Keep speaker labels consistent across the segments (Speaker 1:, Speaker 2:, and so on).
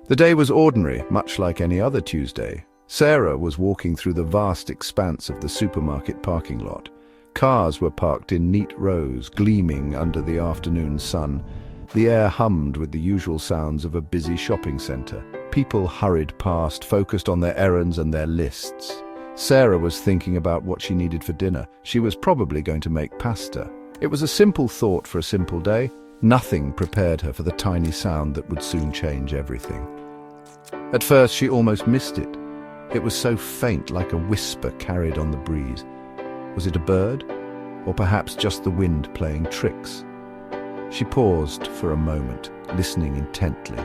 Speaker 1: The day was ordinary, much like any other Tuesday. Sarah was walking through the vast expanse of the supermarket parking lot. Cars were parked in neat rows, gleaming under the afternoon sun. The air hummed with the usual sounds of a busy shopping center. People hurried past, focused on their errands and their lists. Sarah was thinking about what she needed for dinner. She was probably going to make pasta. It was a simple thought for a simple day. Nothing prepared her for the tiny sound that would soon change everything. At first, she almost missed it. It was so faint, like a whisper carried on the breeze. Was it a bird? Or perhaps just the wind playing tricks? She paused for a moment, listening intently.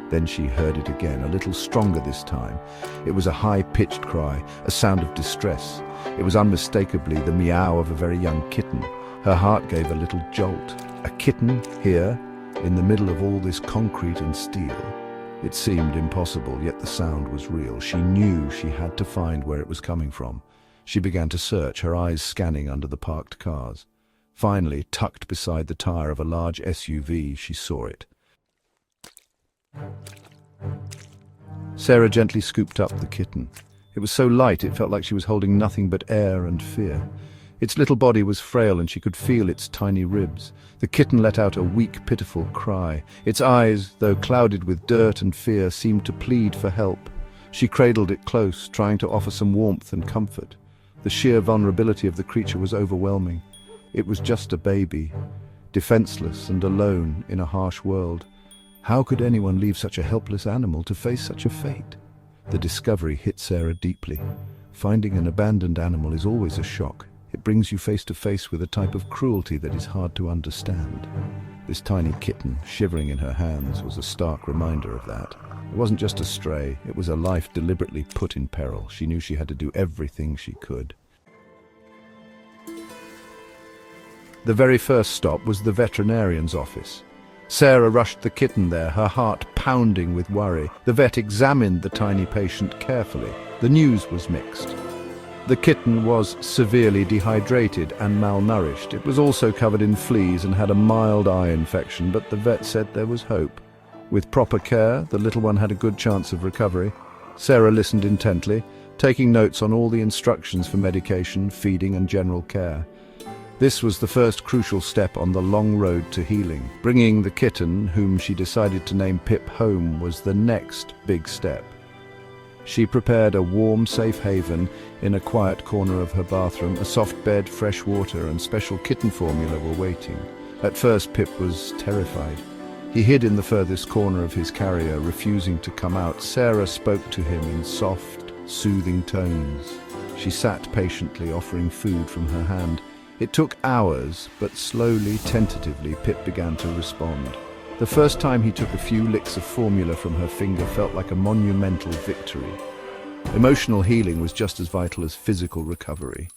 Speaker 1: Then she heard it again, a little stronger this time. It was a high-pitched cry, a sound of distress. It was unmistakably the meow of a very young kitten. Her heart gave a little jolt. A kitten here, in the middle of all this concrete and steel. It seemed impossible, yet the sound was real. She knew she had to find where it was coming from. She began to search, her eyes scanning under the parked cars. Finally, tucked beside the tire of a large SUV, she saw it. Sarah gently scooped up the kitten. It was so light it felt like she was holding nothing but air and fear. Its little body was frail and she could feel its tiny ribs. The kitten let out a weak, pitiful cry. Its eyes, though clouded with dirt and fear, seemed to plead for help. She cradled it close, trying to offer some warmth and comfort. The sheer vulnerability of the creature was overwhelming. It was just a baby, defenseless and alone in a harsh world. How could anyone leave such a helpless animal to face such a fate? The discovery hit Sarah deeply. Finding an abandoned animal is always a shock. It brings you face to face with a type of cruelty that is hard to understand. This tiny kitten, shivering in her hands, was a stark reminder of that. It wasn't just a stray, it was a life deliberately put in peril. She knew she had to do everything she could. The very first stop was the veterinarian's office. Sarah rushed the kitten there, her heart pounding with worry. The vet examined the tiny patient carefully. The news was mixed. The kitten was severely dehydrated and malnourished. It was also covered in fleas and had a mild eye infection, but the vet said there was hope. With proper care, the little one had a good chance of recovery. Sarah listened intently, taking notes on all the instructions for medication, feeding and general care. This was the first crucial step on the long road to healing. Bringing the kitten, whom she decided to name Pip, home was the next big step. She prepared a warm, safe haven in a quiet corner of her bathroom. A soft bed, fresh water, and special kitten formula were waiting. At first, Pip was terrified. He hid in the furthest corner of his carrier, refusing to come out. Sarah spoke to him in soft, soothing tones. She sat patiently, offering food from her hand. It took hours, but slowly, tentatively, Pip began to respond. The first time he took a few licks of formula from her finger felt like a monumental victory. Emotional healing was just as vital as physical recovery.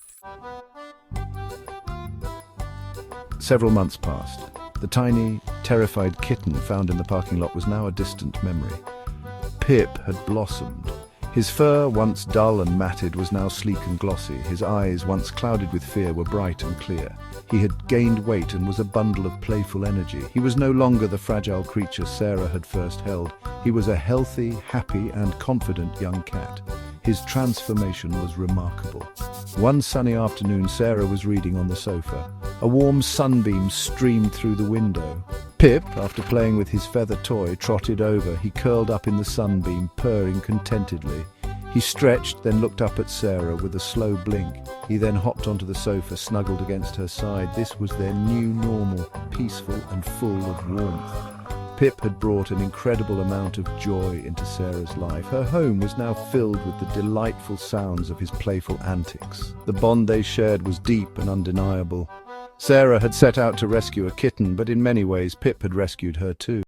Speaker 1: Several months passed. The tiny, terrified kitten found in the parking lot was now a distant memory. Pip had blossomed. His fur, once dull and matted, was now sleek and glossy. His eyes, once clouded with fear, were bright and clear. He had gained weight and was a bundle of playful energy. He was no longer the fragile creature Sarah had first held. He was a healthy, happy, and confident young cat. His transformation was remarkable. One sunny afternoon, Sarah was reading on the sofa. A warm sunbeam streamed through the window. Pip, after playing with his feather toy, trotted over. He curled up in the sunbeam, purring contentedly. He stretched, then looked up at Sarah with a slow blink. He then hopped onto the sofa, snuggled against her side. This was their new normal, peaceful and full of warmth. Pip had brought an incredible amount of joy into Sarah's life. Her home was now filled with the delightful sounds of his playful antics. The bond they shared was deep and undeniable. Sarah had set out to rescue a kitten, but in many ways Pip had rescued her too.